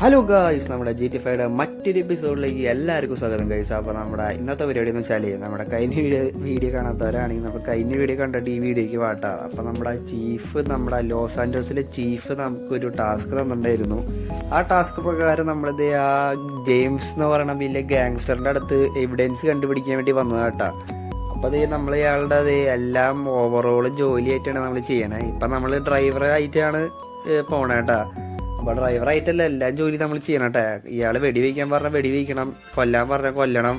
Hello guys, നമ്മുടെ GTA 5 മറ്റൊരു എപ്പിസോഡിലേക്ക് എല്ലാവർക്കും സ്വാഗതം ഗൈസ്. അപ്പോൾ നമ്മുടെ ഇന്നത്തെ പരിപാടി എന്ന് വെച്ചാൽ നമ്മുടെ കഴിഞ്ഞ വീഡിയോ കാണാത്തവരാണെങ്കിൽ നമ്മൾ കഴിഞ്ഞ വീഡിയോ കണ്ടിട്ട് ഈ വീഡിയോയ്ക്ക് വാട്ടാം. അപ്പോൾ നമ്മുടെ ലോസ് ആൻജൽസിലെ ചീഫ് നമുക്കൊരു ടാസ്ക് തന്നിട്ടുണ്ടായിരുന്നു. ആ ടാസ്ക് പ്രകാരം നമ്മളിത് ആ ജെയിംസ് എന്ന് പറയുന്ന വലിയ ഗാങ്സ്റ്ററിൻ്റെ അടുത്ത് എവിഡൻസ് കണ്ടുപിടിക്കാൻ വേണ്ടി വന്നതാട്ടാ. അപ്പോൾ നമ്മൾ ഇയാളുടെ എല്ലാം ഓവറോൾ ജോലിയായിട്ടാണ് നമ്മൾ ചെയ്യണേ. ഇപ്പം നമ്മൾ ഡ്രൈവറായിട്ടാണ് പോണേട്ടാ. അപ്പോൾ ഡ്രൈവറായിട്ടല്ല എല്ലാം ജോലി നമ്മൾ ചെയ്യണം കേട്ടോ. ഇയാൾ വെടിവെക്കാൻ പറഞ്ഞാൽ വെടിവെക്കണം, കൊല്ലാൻ പറഞ്ഞാൽ കൊല്ലണം,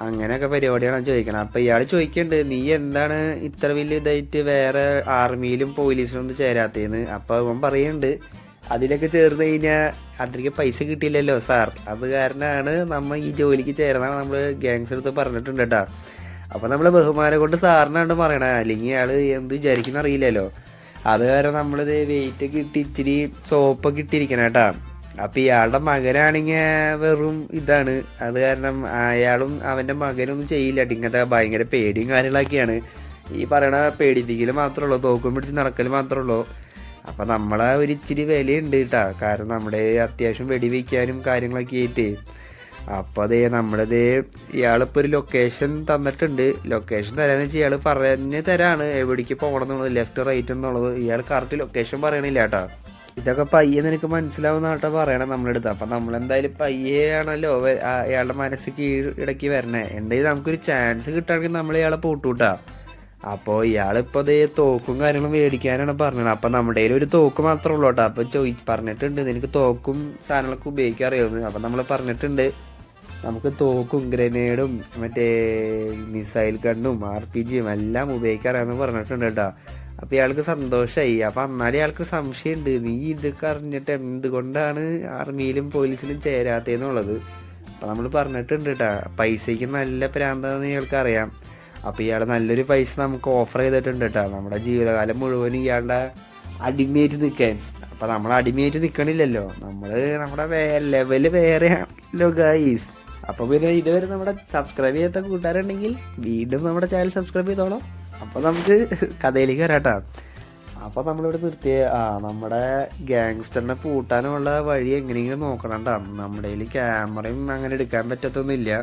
അങ്ങനെയൊക്കെ പരിപാടിയാണ് ചോദിക്കണം. അപ്പോൾ ഇയാൾ ചോദിക്കുന്നുണ്ട്, നീ എന്താണ് ഇത്ര വലിയ ഇതായിട്ട് വേറെ ആർമിയിലും പോലീസിലും ഒന്നും ചേരാത്തതെന്ന്. അപ്പോൾ അവൻ പറയുന്നുണ്ട്, അതിലൊക്കെ ചേർന്ന് കഴിഞ്ഞാൽ അത്രയ്ക്ക് പൈസ കിട്ടിയില്ലല്ലോ സാർ, അത് കാരണമാണ് നമ്മൾ ഈ ജോലിക്ക് ചേർന്നാണ് നമ്മൾ ഗാങ്സ് എടുത്ത് പറഞ്ഞിട്ടുണ്ട് കേട്ടോ. അപ്പോൾ നമ്മൾ ബഹുമാനം കൊണ്ട് സാറിനാണ് പറയണേ, അല്ലെങ്കിൽ ഇയാൾ എന്ത് വിചാരിക്കുന്ന അറിയില്ലല്ലോ. അത് കാരണം നമ്മളിത് വെയിറ്റൊക്കെ ഇട്ട് ഇച്ചിരി സോപ്പൊക്കെ ഇട്ടിരിക്കണം കേട്ടാ. അപ്പം ഇയാളുടെ മകനാണെങ്കിൽ വെറും ഇതാണ്. അത് കാരണം അയാളും അവൻ്റെ മകനൊന്നും ചെയ്യില്ല. ഇങ്ങനത്തെ ഭയങ്കര പേടിയും കാര്യങ്ങളൊക്കെയാണ്. ഈ പറയണ പേടിപ്പിക്കൽ മാത്രമേ ഉള്ളൂ, തോക്കും പിടിച്ച് നടക്കൽ മാത്രമേ ഉള്ളൂ. അപ്പം നമ്മളെ ഒരു ഇച്ചിരി വിലയുണ്ട് കേട്ടാ, കാരണം നമ്മുടെ അത്യാവശ്യം വെടിവെക്കാനും കാര്യങ്ങളൊക്കെ ആയിട്ട്. അപ്പോൾ നമ്മളിത് ഇയാളിപ്പോൾ ഒരു ലൊക്കേഷൻ തന്നിട്ടുണ്ട്. ലൊക്കേഷൻ തരാന്ന് വെച്ചാൽ ഇയാൾ പറഞ്ഞ് തരാണ് എവിടേക്ക് പോകണം എന്നുള്ളത്, ലെഫ്റ്റ് റൈറ്റ് എന്നുള്ളത്. ഇയാൾ കറക്റ്റ് ലൊക്കേഷൻ പറയണില്ല കേട്ടോ. ഇതൊക്കെ പയ്യെ നിനക്ക് മനസ്സിലാവുന്ന കേട്ടോ പറയണം നമ്മളെടുത്ത്. അപ്പം നമ്മളെന്തായാലും പയ്യെ ആണല്ലോ അയാളുടെ മനസ്സ് കീഴടക്കി വരണേ. എന്തായാലും നമുക്കൊരു ചാൻസ് കിട്ടുകയാണെങ്കിൽ നമ്മൾ ഇയാളെ പൂട്ടൂട്ടാ. അപ്പോൾ ഇയാളിപ്പോൾ തോക്കും കാര്യങ്ങളും മേടിക്കാനാണ് പറഞ്ഞത്. അപ്പം നമ്മുടെ കയ്യിൽ ഒരു തോക്ക് മാത്രമേ ഉള്ളൂ കേട്ടോ. അപ്പോൾ പറഞ്ഞിട്ടുണ്ട്, നിനക്ക് തോക്കും സാധനങ്ങളൊക്കെ ഉപയോഗിക്കാൻ അറിയാമെന്ന്. അപ്പം നമ്മൾ പറഞ്ഞിട്ടുണ്ട്, നമുക്ക് തോക്കും ഗ്രനേഡും മറ്റേ മിസൈൽ ഗണ്ണും RPG എല്ലാം ഉപയോഗിക്കാറാന്ന് പറഞ്ഞിട്ടുണ്ട് കേട്ടോ. അപ്പം ഇയാൾക്ക് സന്തോഷമായി. അപ്പം എന്നാലും ഇയാൾക്ക് സംശയമുണ്ട്, നീ ഇതൊക്കെ അറിഞ്ഞിട്ട് എന്തുകൊണ്ടാണ് ആർമിയിലും പോലീസിലും ചേരാത്തേന്നുള്ളത്. അപ്പം നമ്മൾ പറഞ്ഞിട്ടുണ്ട് കേട്ടോ, പൈസയ്ക്ക് നല്ല പ്രാന്താന്ന് ഇയാൾക്ക് അറിയാം. അപ്പം ഇയാൾ നല്ലൊരു പൈസ നമുക്ക് ഓഫർ ചെയ്തിട്ടുണ്ട് കേട്ടോ, നമ്മുടെ ജീവിതകാലം മുഴുവൻ ഇയാളുടെ അടിമയായിട്ട് നിൽക്കാൻ. അപ്പം നമ്മൾ അടിമയായിട്ട് നിൽക്കണില്ലല്ലോ, നമ്മൾ നമ്മുടെ ലെവല് വേറെയാണല്ലോ ഗൈസ്. അപ്പോൾ പിന്നെ ഇതുവരെ നമ്മുടെ സബ്സ്ക്രൈബ് ചെയ്യാത്ത കൂട്ടുകാരുണ്ടെങ്കിൽ വീണ്ടും നമ്മുടെ ചാനൽ സബ്സ്ക്രൈബ് ചെയ്തോളാം. അപ്പോൾ നമുക്ക് കഥയിലേക്ക് വരാട്ടോ. അപ്പോൾ നമ്മളിവിടെ നിർത്തിയ നമ്മുടെ ഗാങ്സ്റ്ററിനെ പൂട്ടാനുള്ള വഴി എങ്ങനെയെങ്കിലും നോക്കണം കേട്ടോ. നമ്മുടെ കയ്യിൽ ക്യാമറയും അങ്ങനെ എടുക്കാൻ പറ്റത്തൊന്നുമില്ല.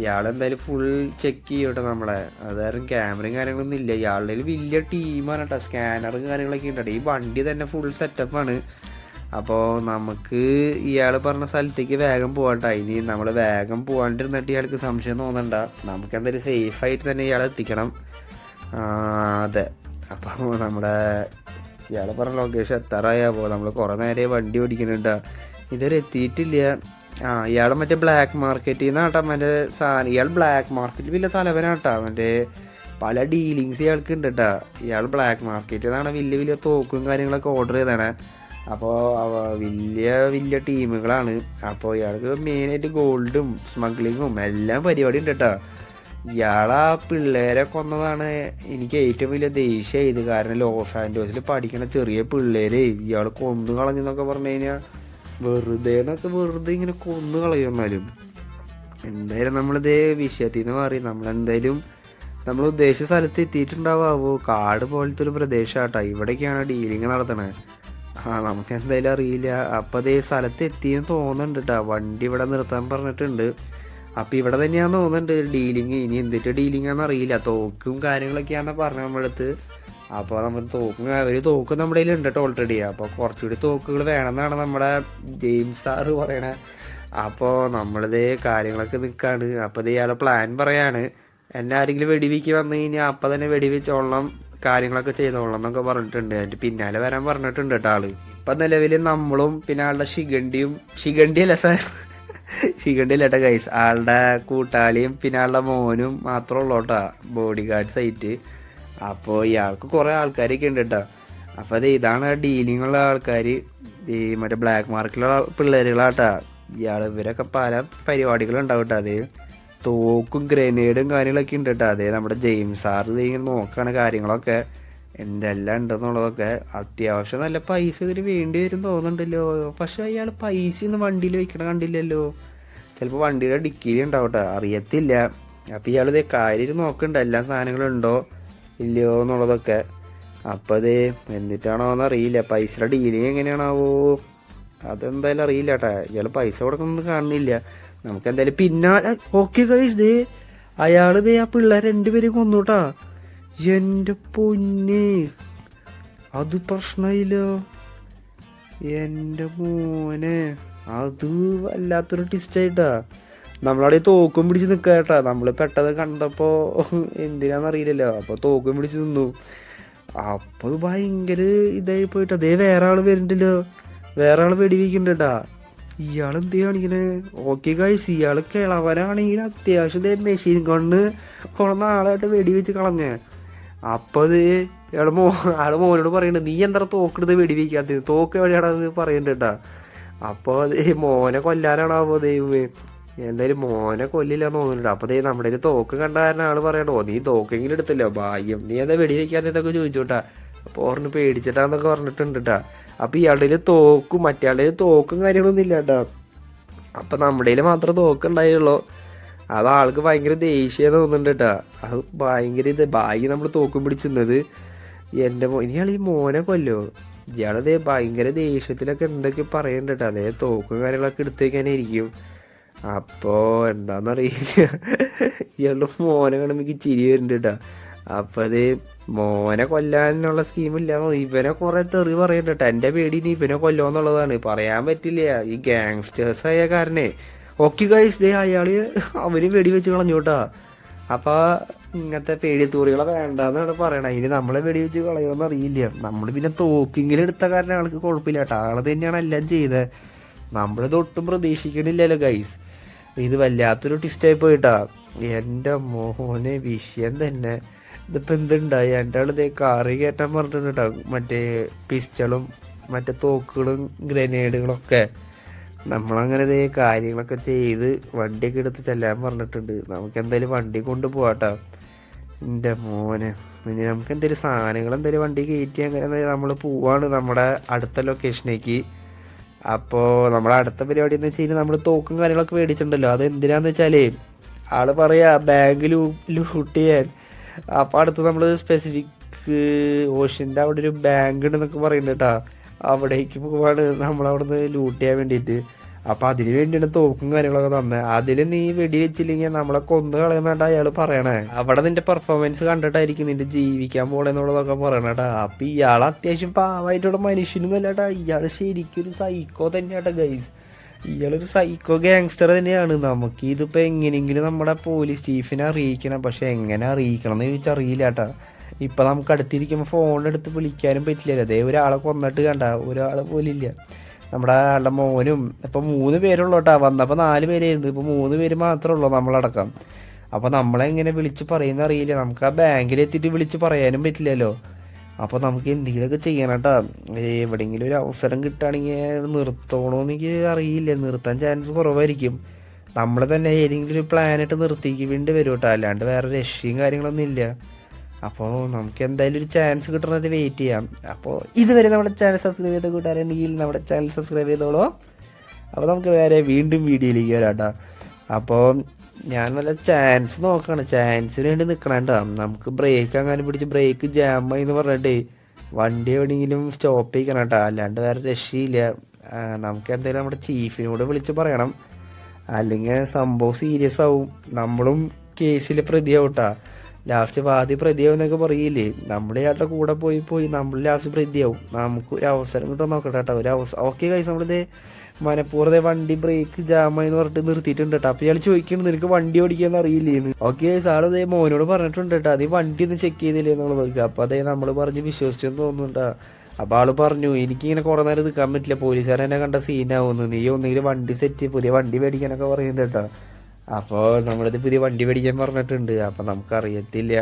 ഇയാളെന്തായാലും ഫുൾ ചെക്ക് ചെയ്യട്ടെ നമ്മളെ. അതായത് ക്യാമറയും കാര്യങ്ങളൊന്നും ഇല്ല. ഇയാളുടെ വലിയ ടീമാണ് കേട്ടോ, സ്കാനറും കാര്യങ്ങളൊക്കെ ഉണ്ട്. ഈ വണ്ടി തന്നെ ഫുൾ സെറ്റപ്പാണ്. അപ്പോൾ നമുക്ക് ഇയാൾ പറഞ്ഞ സ്ഥലത്തേക്ക് വേഗം പോകട്ടെ. ഇനി നമ്മൾ വേഗം പോകാണ്ടിരുന്നിട്ട് ഇയാൾക്ക് സംശയം തോന്നണ്ട. നമുക്ക് എന്തായാലും സേഫായിട്ട് തന്നെ ഇയാളെ എത്തിക്കണം. അതെ, അപ്പോൾ നമ്മുടെ ഇയാൾ പറഞ്ഞ ലൊക്കേഷൻ എത്താറായപ്പോൾ നമ്മൾ കുറേ നേരം വണ്ടി ഓടിക്കുന്നുണ്ട്, ഇതുവരെ എത്തിയിട്ടില്ല. ഇയാൾ മറ്റേ ബ്ലാക്ക് മാർക്കറ്റിൽ നിന്നാട്ടാ മറ്റേ സാധനം. ഇയാൾ ബ്ലാക്ക് മാർക്കറ്റിൽ വലിയ തലവനാട്ടാ. മറ്റേ പല ഡീലിങ്സ് ഇയാൾക്ക് ഉണ്ട് കേട്ടോ. ഇയാൾ ബ്ലാക്ക് മാർക്കറ്റിൽ നിന്നാണ് വലിയ വലിയ തോക്കും കാര്യങ്ങളൊക്കെ ഓർഡർ ചെയ്താണ്. അപ്പോൾ വലിയ ടീമുകളാണ്. അപ്പോൾ ഇയാൾക്ക് മെയിനായിട്ട് ഗോൾഡും സ്മഗ്ലിങ്ങും എല്ലാം പരിപാടി ഉണ്ട് കേട്ടോ. ഇയാളാ പിള്ളേരെ കൊന്നതാണ് എനിക്ക് ഏറ്റവും വലിയ ദേഷ്യമായത്. കാരണം ലോസ് ആൻജൽസിൽ പഠിക്കണ ചെറിയ പിള്ളേരെ ഇയാൾ കൊന്നു കളഞ്ഞെന്നൊക്കെ പറഞ്ഞു കഴിഞ്ഞാൽ വെറുതെ ഇങ്ങനെ കൊന്നു കളയുന്നാലും. എന്തായാലും നമ്മളിത് വിഷയത്തിൽ നിന്ന് മാറി നമ്മളെന്തായാലും നമ്മൾ ഉദ്ദേശിച്ച സ്ഥലത്ത് എത്തിയിട്ടുണ്ടാവാവോ. കാട് പോലത്തെ ഒരു പ്രദേശമാട്ടോ, ഇവിടേക്കാണ് ഡീലിങ് നടത്തണേ. നമുക്ക് എന്തായാലും അറിയില്ല. അപ്പം അതേ സ്ഥലത്ത് എത്തിയെന്ന് തോന്നുന്നുണ്ട് കേട്ടോ. വണ്ടി ഇവിടെ നിർത്താൻ പറഞ്ഞിട്ടുണ്ട്. അപ്പം ഇവിടെ തന്നെയാന്ന് തോന്നുന്നുണ്ട് ഡീലിങ്. ഇനി എന്തിട്ട് ഡീലിങ്ങാന്ന് അറിയില്ല. തോക്കും കാര്യങ്ങളൊക്കെയാണെന്ന് പറഞ്ഞത് നമ്മുടെ അടുത്ത്. അപ്പോൾ നമ്മൾ തോക്കും നമ്മുടെ കയ്യിൽ ഉണ്ട് കേട്ടോ ഓൾറെഡി. അപ്പോൾ കുറച്ചുകൂടി തോക്കുകൾ വേണമെന്നാണ് നമ്മുടെ ജെയിംസ് സാറ് പറയണേ. അപ്പോൾ നമ്മളിത് കാര്യങ്ങളൊക്കെ നിൽക്കാണ്. അപ്പോൾ ഇത് ഇയാളെ പ്ലാൻ പറയാണ്, എന്നെ ആരെങ്കിലും വെടിവെക്ക് വന്നു കഴിഞ്ഞാൽ അപ്പം തന്നെ വെടിവെച്ചോളണം, കാര്യങ്ങളൊക്കെ ചെയ്തോളണം എന്നൊക്കെ പറഞ്ഞിട്ടുണ്ട്. അതിൻ്റെ പിന്നാലെ വരാൻ പറഞ്ഞിട്ടുണ്ട് കേട്ടോ ആള്. ഇപ്പം നിലവിൽ നമ്മളും പിന്നെ ആളുടെ ഷിഗണ്ടിയല്ല സാർ, ഷിഗണ്ടിയല്ല കേട്ടോ ഗൈസ്, ആളുടെ കൂട്ടാളിയും പിന്നെ ആളുടെ മോനും മാത്രമേ ഉള്ളൂ കേട്ടോ ബോഡി ഗാർഡ്സ് ആയിട്ട്. അപ്പോൾ ഇയാൾക്ക് കുറേ ആൾക്കാരൊക്കെ ഉണ്ട് കേട്ടോ. അപ്പോൾ ഇതാണ് ഡീലിംഗ് ഉള്ള ആൾക്കാർ, ഈ മറ്റേ ബ്ലാക്ക് മാർക്കറ്റിലുള്ള പിള്ളേരുകളാട്ടാ. ഇവരൊക്കെ പല പരിപാടികളുണ്ടാവും കേട്ടോ. അത് തോക്കും ഗ്രനേഡും കാര്യങ്ങളൊക്കെ ഉണ്ട് കേട്ടോ. നമ്മുടെ ജെയിംസ് സാറ് ഇങ്ങനെ നോക്കുകയാണ് കാര്യങ്ങളൊക്കെ എന്തെല്ലാം ഉണ്ടെന്നുള്ളതൊക്കെ. അത്യാവശ്യം നല്ല പൈസ ഇതിന് വേണ്ടി വരും തോന്നുന്നുണ്ടല്ലോ. പക്ഷെ അയാൾ പൈസ ഒന്നും വണ്ടിയിൽ വെക്കണ കണ്ടില്ലല്ലോ. ചിലപ്പോൾ വണ്ടിയുടെ ഡിക്കിയിൽ ഉണ്ടാവട്ടെ, അറിയത്തില്ല. അപ്പോൾ ഇയാൾ കാര്യം നോക്കുന്നുണ്ട് എല്ലാ സാധനങ്ങളും ഉണ്ടോ ഇല്ലയോ എന്നുള്ളതൊക്കെ. അപ്പോൾ എന്നിട്ടാണോ എന്നറിയില്ല. പൈസയുടെ ഡീലിങ് എങ്ങനെയാണാവോ. അതെന്തായാലും അറിയില്ല കേട്ടാ. ഇയാൾ പൈസ കൊടുക്കുന്നൊന്നും കാണുന്നില്ല. നമുക്ക് എന്തായാലും പിന്നാലെ ഓക്കെ ഗൈസ്, ദേ അയാള് ദേ ആ പിള്ളേർ രണ്ടുപേരും കൊന്നുട്ടാ. എൻ്റെ പൊന്നെ, അത് പ്രശ്നമില്ലോ എൻ്റെ മോനെ. അത് വല്ലാത്തൊരു ട്വിസ്റ്റായിട്ടാ. നമ്മളവിടെ തോക്കും പിടിച്ച് നിൽക്കാട്ടാ. നമ്മൾ പെട്ടെന്ന് കണ്ടപ്പോ എന്തിനാന്നറിയില്ലല്ലോ, അപ്പൊ തോക്കും പിടിച്ച് നിന്നു. അപ്പൊ അത് ഭയങ്കര ഇതായി പോയിട്ടാ. അതേ വേറെ ആള് വരുന്നുണ്ടല്ലോ, വേറെ ആള് വെടിവെക്കണ്ടാ. ഇയാൾ എന്ത് കാണിക്കണേ? ഓക്കെ ഗൈസ്, ഇയാള് കിളവനാണെങ്കിൽ അത്യാവശ്യം മെഷീൻ ഗണ്ണ് കുറെ നാളായിട്ട് വെടിവെച്ച് കളഞ്ഞേ. അപ്പൊ അത് ആള് മോനോട് പറയണ്ട, നീ എന്താ തോക്കെടുത്ത് വെടിവെക്കാത്തത്, തോക്ക് എവിടെയാണത് പറയണ്ടാ. അപ്പൊ അത് മോനെ കൊല്ലാനാണാവോ ദൈവമേ. എന്തായാലും മോനെ കൊല്ലില്ലാന്ന് തോന്നുന്നുണ്ട്. അപ്പൊ നമ്മുടെ തോക്ക് കണ്ട കാരണം ആള് പറയണോ, നീ തോക്കെങ്കിലും എടുത്തല്ലോ ഭാഗ്യം, നീ എന്താ വെടിവെക്കാന്നൊക്കെ ചോദിച്ചോട്ടാ. അപ്പൊ ഓർന്ന് പേടിച്ചിട്ടാന്നൊക്കെ പറഞ്ഞിട്ടുണ്ട് കേട്ടാ. അപ്പൊ ഇയാളുടെ തോക്കും മറ്റേ തോക്കും കാര്യങ്ങളൊന്നും ഇല്ല കേട്ടാ. അപ്പൊ നമ്മുടെ മാത്രം തോക്കുണ്ടായുള്ളൂ. അത് ആൾക്ക് ഭയങ്കര ദേഷ്യം തോന്നുന്നുണ്ട് കേട്ടാ. അത് ഭയങ്കര ഭാഗ്യം നമ്മൾ തോക്കും പിടിച്ചിരുന്നത്. എൻ്റെ ഇനിയാൾ ഈ മോനെ കൊല്ലോ. ഇയാളതേ ഭയങ്കര ദേഷ്യത്തിലൊക്കെ എന്തൊക്കെ പറയണ്ട കേട്ടോ. അതേ തോക്കും കാര്യങ്ങളൊക്കെ എടുത്തു വയ്ക്കാനായിരിക്കും. അപ്പോ എന്താന്നറിയില്ല, ഇയാളുടെ മോനെ കാണുമ്പോ ചിരി വരുന്നുണ്ട് കേട്ടാ. അപ്പൊ അത് മോനെ കൊല്ലാനുള്ള സ്കീമില്ലാന്നോ, ഇവനെ കുറെ തെറി പറയണ്ട കേട്ടോ. എന്റെ പേടി ഇനി ഇവനെ കൊല്ലോന്നുള്ളതാണ്. പറയാൻ പറ്റില്ല, ഈ ഗാങ്സ്റ്റേഴ്സ് ആയ കാരണേ. ഓക്കെ ഗൈസ്, ദേ അയാള് അവന് വെടിവെച്ച് കളഞ്ഞു കേട്ടാ. അപ്പൊ ഇങ്ങനത്തെ പേടിത്തൂറികളെ വേണ്ടെന്നാണ് പറയണത്. ഇനി നമ്മളെ വെടിവെച്ച് കളയുമെന്ന് അറിയില്ല. നമ്മൾ പിന്നെ തോക്കിങ്കിലും എടുത്ത കാരണം ആൾക്ക് കുഴപ്പമില്ല കേട്ടോ. ആള് തന്നെയാണ് എല്ലാം ചെയ്തത്. നമ്മളിത് ഒട്ടും പ്രതീക്ഷിക്കണില്ലല്ലോ ഗൈസ്. ഇത് വല്ലാത്തൊരു ട്വിസ്റ്റായി പോയിട്ടാ. എൻ്റെ മോനെ വിഷയം തന്നെ. ഇതിപ്പോ എന്തുണ്ടായി, എൻ്റെ ആളിതേ കാറി കയറ്റാൻ പറഞ്ഞിട്ടുണ്ട് കേട്ടോ. മറ്റേ പിസ്റ്റളും മറ്റേ തോക്കുകളും ഗ്രനേഡുകളൊക്കെ. നമ്മളങ്ങനെ ഇതേ കാര്യങ്ങളൊക്കെ ചെയ്ത് വണ്ടിയൊക്കെ എടുത്ത് ചെല്ലാൻ പറഞ്ഞിട്ടുണ്ട്. നമുക്ക് എന്തായാലും വണ്ടി കൊണ്ട് പോവാട്ടോ. എൻ്റെ മോനെ, ഇനി നമുക്ക് എന്തെങ്കിലും സാധനങ്ങൾ എന്തെങ്കിലും വണ്ടി കയറ്റി അങ്ങനെ നമ്മൾ പോവാണ് നമ്മുടെ അടുത്ത ലൊക്കേഷനിലേക്ക്. അപ്പോൾ നമ്മുടെ അടുത്ത പരിപാടി എന്ന് വെച്ച് കഴിഞ്ഞാൽ നമ്മൾ തോക്കും കാര്യങ്ങളൊക്കെ മേടിച്ചിട്ടുണ്ടല്ലോ. അത് എന്തിനാന്ന് വെച്ചാലേ ആള് പറയാ ബാങ്ക് ലൂട്ട് ചെയ്യാൻ. അപ്പോൾ അടുത്ത് നമ്മൾ സ്പെസിഫിക് ഓഷ്യൻ്റെ അവിടെ ഒരു ബാങ്ക് ഉണ്ടെന്നൊക്കെ പറയുന്നുണ്ട് കേട്ടോ. അവിടേക്ക് പോവാണ് നമ്മളവിടുന്ന് ലൂട്ട് ചെയ്യാൻ വേണ്ടിയിട്ട്. അപ്പം അതിന് വേണ്ടിയാണ് തോക്കും കാര്യങ്ങളൊക്കെ തന്നെ. അതിൽ നീ വെടിവെച്ചില്ലെങ്കിൽ നമ്മളെ കൊന്നു കളയുന്നുണ്ട് അയാൾ പറയണേ. അവിടെ നിന്റെ പെർഫോമൻസ് കണ്ടിട്ടായിരിക്കും നിന്റെ ജീവിക്കാൻ പോണെന്നുള്ളതൊക്കെ പറയണേട്ടാ. അപ്പം ഇയാൾ അത്യാവശ്യം പാവമായിട്ടുള്ള മനുഷ്യനൊന്നും അല്ലാട്ടാ. ഇയാൾ ശരിക്കും ഒരു സൈക്കോ തന്നെയാട്ടാ ഗൈസ്. ഇയാളൊരു സൈക്കോ ഗാങ്സ്റ്റർ തന്നെയാണ്. നമുക്ക് ഇതിപ്പോൾ എങ്ങനെയെങ്കിലും നമ്മുടെ പോലീസ് ചീഫിനെ അറിയിക്കണം. പക്ഷെ എങ്ങനെ അറിയിക്കണം എന്ന് ചോദിച്ചാൽ അറിയില്ല കേട്ടാ. ഇപ്പം നമുക്ക് അടുത്തിരിക്കുമ്പോൾ ഫോണെടുത്ത് വിളിക്കാനും പറ്റില്ലല്ലോ. അതേ ഒരാളെ കൊന്നിട്ട് കണ്ട ഒരാളെ പോലും ഇല്ല. നമ്മുടെ ആളുടെ മോനും ഇപ്പം 3 പേരുള്ളൂ കേട്ടോ. വന്നപ്പോൾ 4 പേരായിരുന്നു, ഇപ്പം 3 പേര് മാത്രമേ ഉള്ളൂ നമ്മളടക്കം. അപ്പോൾ നമ്മളെങ്ങനെ വിളിച്ച് പറയുന്ന അറിയില്ല. നമുക്ക് ആ ബാങ്കിലെത്തിയിട്ട് വിളിച്ച് പറയാനും പറ്റില്ലല്ലോ. അപ്പോൾ നമുക്ക് എന്തെങ്കിലുമൊക്കെ ചെയ്യണം കേട്ടോ. എവിടെയെങ്കിലും ഒരു അവസരം കിട്ടുകയാണെങ്കിൽ നിർത്തണമെന്ന് എനിക്ക് അറിയില്ല. നിർത്താൻ ചാൻസ് കുറവായിരിക്കും. നമ്മൾ തന്നെ ഏതെങ്കിലും ഒരു പ്ലാനായിട്ട് നിർത്തിക്ക് വേണ്ടി വരും കേട്ടോ. അല്ലാണ്ട് വേറെ രക്ഷയും കാര്യങ്ങളൊന്നും ഇല്ല. അപ്പോൾ നമുക്ക് എന്തായാലും ഒരു ചാൻസ് കിട്ടണത് വെയിറ്റ് ചെയ്യാം. അപ്പോൾ ഇതുവരെ നമ്മുടെ ചാനൽ സബ്സ്ക്രൈബ് ചെയ്ത കൂട്ടുകാരുണ്ടെങ്കിൽ നമ്മുടെ ചാനൽ സബ്സ്ക്രൈബ് ചെയ്തോളൂ. അപ്പോൾ നമുക്ക് വേറെ വീണ്ടും വീഡിയോയിലേക്ക് വരാം കേട്ടോ. അപ്പോൾ ഞാൻ വല്ല ചാൻസ് നോക്കുകയാണ്, ചാൻസിന് വേണ്ടി നിൽക്കണം കേട്ടോ. നമുക്ക് ബ്രേക്ക് അങ്ങനെ പിടിച്ച് ബ്രേക്ക് ജാമായി എന്ന് പറഞ്ഞിട്ട് വണ്ടി എവിടെയെങ്കിലും സ്റ്റോപ്പ് ചെയ്യിക്കണം കേട്ടോ. അല്ലാണ്ട് വേറെ രക്ഷയില്ല. നമുക്ക് എന്തായാലും നമ്മുടെ ചീഫിനോട് വിളിച്ച് പറയണം, അല്ലെങ്കിൽ സംഭവം സീരിയസ് ആവും. നമ്മളും കേസിൽ പ്രതിയാവും കേട്ടോ. ലാസ്റ്റ് വാദി പ്രതിയാവും എന്നൊക്കെ പറയില്ലേ. നമ്മുടെ ആളുടെ കൂടെ പോയി നമ്മൾ ലാസ്റ്റ് പ്രതിയാവും. നമുക്ക് ഒരു അവസരം കിട്ടും നോക്കട്ടെ കേട്ടോ. ഒരു അവസരം ഓക്കെ കൈസ്, നമ്മളിത് മനപ്പൂർവ്വം വണ്ടി ബ്രേക്ക് ജാമായി എന്ന് പറഞ്ഞിട്ട് നിർത്തിയിട്ടുണ്ട് കേട്ടോ. അപ്പോൾ ഇയാൾ ചോദിക്കുന്നുണ്ട് നിനക്ക് വണ്ടി ഓടിക്കാന്ന് അറിയില്ലേന്ന്. ഓക്കെ കൈസ്, ആളതേ മോനോട് പറഞ്ഞിട്ടുണ്ട് കേട്ടോ, നീ വണ്ടി ഒന്ന് ചെക്ക് ചെയ്തില്ലേ എന്നുള്ളത് നോക്കുക. അപ്പോൾ അതേ നമ്മൾ പറഞ്ഞ് വിശ്വസിച്ചെന്ന് തോന്നുന്നുണ്ടാ. അപ്പോൾ ആള് പറഞ്ഞു എനിക്കിങ്ങനെ കുറേ നേരം നിൽക്കാൻ പറ്റില്ല, പോലീസുകാരൻ എന്നെ കണ്ട സീനാവുന്നു, നീ ഒന്നെങ്കിലും വണ്ടി സെറ്റ് പുതിയ വണ്ടി മേടിക്കാനൊക്കെ പറയുന്നുണ്ട് കേട്ടോ. അപ്പോൾ നമ്മളിത് പുതിയ വണ്ടി മേടിക്കാൻ പറഞ്ഞിട്ടുണ്ട്. അപ്പം നമുക്കറിയത്തില്ല.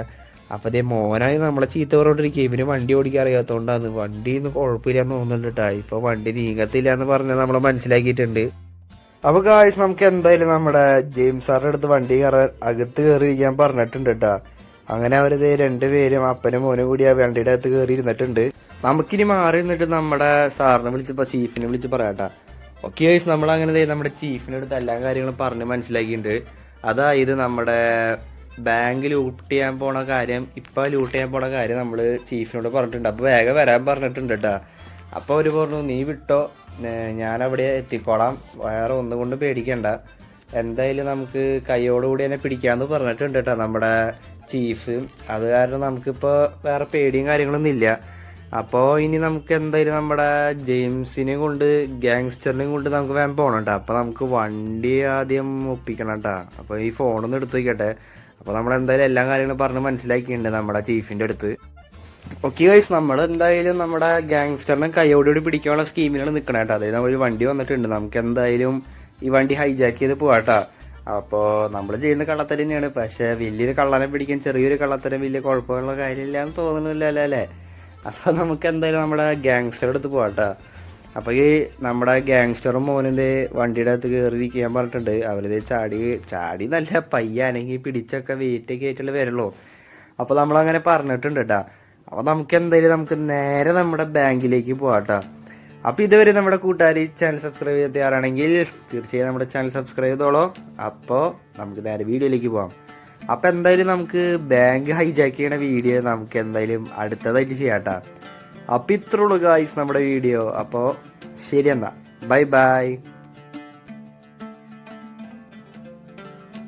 അപ്പോൾ അതേ മോനായി നമ്മളെ ചീത്ത പറഞ്ഞോണ്ടിരിക്കുക, ഇവന് വണ്ടി ഓടിക്കാൻ അറിയാത്തതുകൊണ്ടാണ്. വണ്ടി ഒന്നും കുഴപ്പമില്ലാന്ന് തോന്നുന്നുണ്ട് കേട്ടോ. ഇപ്പോൾ വണ്ടി നീങ്ങത്തില്ല എന്ന് പറഞ്ഞാൽ നമ്മൾ മനസ്സിലാക്കിയിട്ടുണ്ട്. അപ്പോൾ ഗായ്സ്, നമുക്ക് എന്തായാലും നമ്മുടെ ജെയിംസ് സാറിൻ്റെ അടുത്ത് വണ്ടി കയറാൻ അകത്ത് കയറിയിരിക്കാൻ പറഞ്ഞിട്ടുണ്ട് കേട്ടോ. അങ്ങനെ അവരിത് 2 പേരും അപ്പനും മോനും കൂടി ആ വണ്ടിയുടെ അകത്ത് കയറി ഇരുന്നിട്ടുണ്ട്. നമുക്കിനി മാറി നിന്നിട്ട് നമ്മുടെ സാറിനെ വിളിച്ചപ്പോൾ ചീഫിനെ വിളിച്ച് പറയാട്ടാ. ഓക്കെ ഗൈസ്, നമ്മളങ്ങനെ നമ്മുടെ ചീഫിനടുത്ത് എല്ലാ കാര്യങ്ങളും പറഞ്ഞ് മനസ്സിലാക്കിയിട്ടുണ്ട്. അതായത് നമ്മുടെ ബാങ്ക് ലൂട്ട് ചെയ്യാൻ പോണ കാര്യം, ഇപ്പം ലൂട്ട് ചെയ്യാൻ പോണ കാര്യം നമ്മൾ ചീഫിനോട് പറഞ്ഞിട്ടുണ്ട്. അപ്പോൾ വേഗം വരാൻ പറഞ്ഞിട്ടുണ്ട് കേട്ടോ. അപ്പോൾ അവർ പറഞ്ഞു നീ വിട്ടോ, ഞാനവിടെ എത്തിക്കോളാം, വേറെ ഒന്നും കൊണ്ട് പേടിക്കണ്ട. എന്തായാലും നമുക്ക് കൈയോടുകൂടി തന്നെ പിടിക്കാമെന്ന് പറഞ്ഞിട്ടുണ്ട് കേട്ടോ നമ്മുടെ ചീഫ്. അത് കാരണം നമുക്കിപ്പോൾ വേറെ പേടിയും കാര്യങ്ങളൊന്നും ഇല്ല. അപ്പോൾ ഇനി നമുക്ക് എന്തായാലും നമ്മുടെ ജെയിംസിനെയും കൊണ്ട് ഗ്യാങ്സ്റ്ററിനെയും കൊണ്ട് നമുക്ക് വേഗം പോകണം കേട്ടോ. അപ്പോൾ നമുക്ക് വണ്ടി ആദ്യം ഒപ്പിക്കണം കേട്ടോ. അപ്പോൾ ഈ ഫോണൊന്ന് എടുത്ത് വയ്ക്കട്ടെ. അപ്പോൾ നമ്മളെന്തായാലും എല്ലാ കാര്യങ്ങളും പറഞ്ഞ് മനസ്സിലാക്കിയിട്ടുണ്ട് നമ്മുടെ ചീഫിൻ്റെ അടുത്ത്. ഓക്കെ ഗൈസ്, നമ്മൾ എന്തായാലും നമ്മുടെ ഗ്യാങ്സ്റ്ററിനെ കൈയോടുകൂടി പിടിക്കാനുള്ള സ്കീമിലാണ് നിൽക്കണം കേട്ടോ. അതായത് ഒരു വണ്ടി വന്നിട്ടുണ്ട്, നമുക്ക് എന്തായാലും ഈ വണ്ടി ഹൈജാക്ക് ചെയ്ത് പോവാട്ടോ. അപ്പോൾ നമ്മൾ ചെയ്യുന്ന കള്ളത്തരം തന്നെയാണ്, പക്ഷേ വലിയൊരു കള്ളനെ പിടിക്കാൻ ചെറിയൊരു കള്ളത്തരം വലിയ കുഴപ്പമുള്ള കാര്യമില്ല എന്ന് തോന്നുന്നില്ലല്ലോ അല്ലേ. അപ്പോൾ നമുക്ക് എന്തായാലും നമ്മുടെ ഗ്യാങ്സ്റ്റർ എടുത്ത് പോവാട്ടോ. അപ്പോൾ ഈ നമ്മുടെ ഗ്യാങ്സ്റ്ററും മോനിൻ്റെ വണ്ടിയുടെ അകത്ത് കയറിയിരിക്കാൻ പറഞ്ഞിട്ടുണ്ട്. അവരിത് ചാടി നല്ല പയ്യാണെങ്കിൽ പിടിച്ചൊക്കെ വെയിറ്റൊക്കെ ആയിട്ടുള്ള വരുള്ളൂ. അപ്പോൾ നമ്മളങ്ങനെ പറഞ്ഞിട്ടുണ്ട് കേട്ടോ. അപ്പോൾ നമുക്ക് എന്തായാലും നമുക്ക് നേരെ നമ്മുടെ ബാങ്കിലേക്ക് പോവാട്ടോ. അപ്പോൾ ഇതുവരെ നമ്മുടെ കൂട്ടുകാർ ചാനൽ സബ്സ്ക്രൈബ് ചെയ്ത് തയ്യാറാണെങ്കിൽ തീർച്ചയായും നമ്മുടെ ചാനൽ സബ്സ്ക്രൈബ് ചെയ്തോളൂ. അപ്പോൾ നമുക്ക് നേരെ വീഡിയോയിലേക്ക് പോകാം. അപ്പോൾ എന്തായാലും നമുക്ക് ബാങ്ക് ഹൈജാക്ക് ചെയ്യണ വീഡിയോ നമുക്ക് എന്തായാലും അടുത്തതായിട്ട് ചെയ്യാം കേട്ടോ. അപ്പോൾ ഇത്രയുള്ളൂ ഗായ്സ് നമ്മുടെ വീഡിയോ. അപ്പോൾ ശരി, എന്നാ ബൈ ബൈ.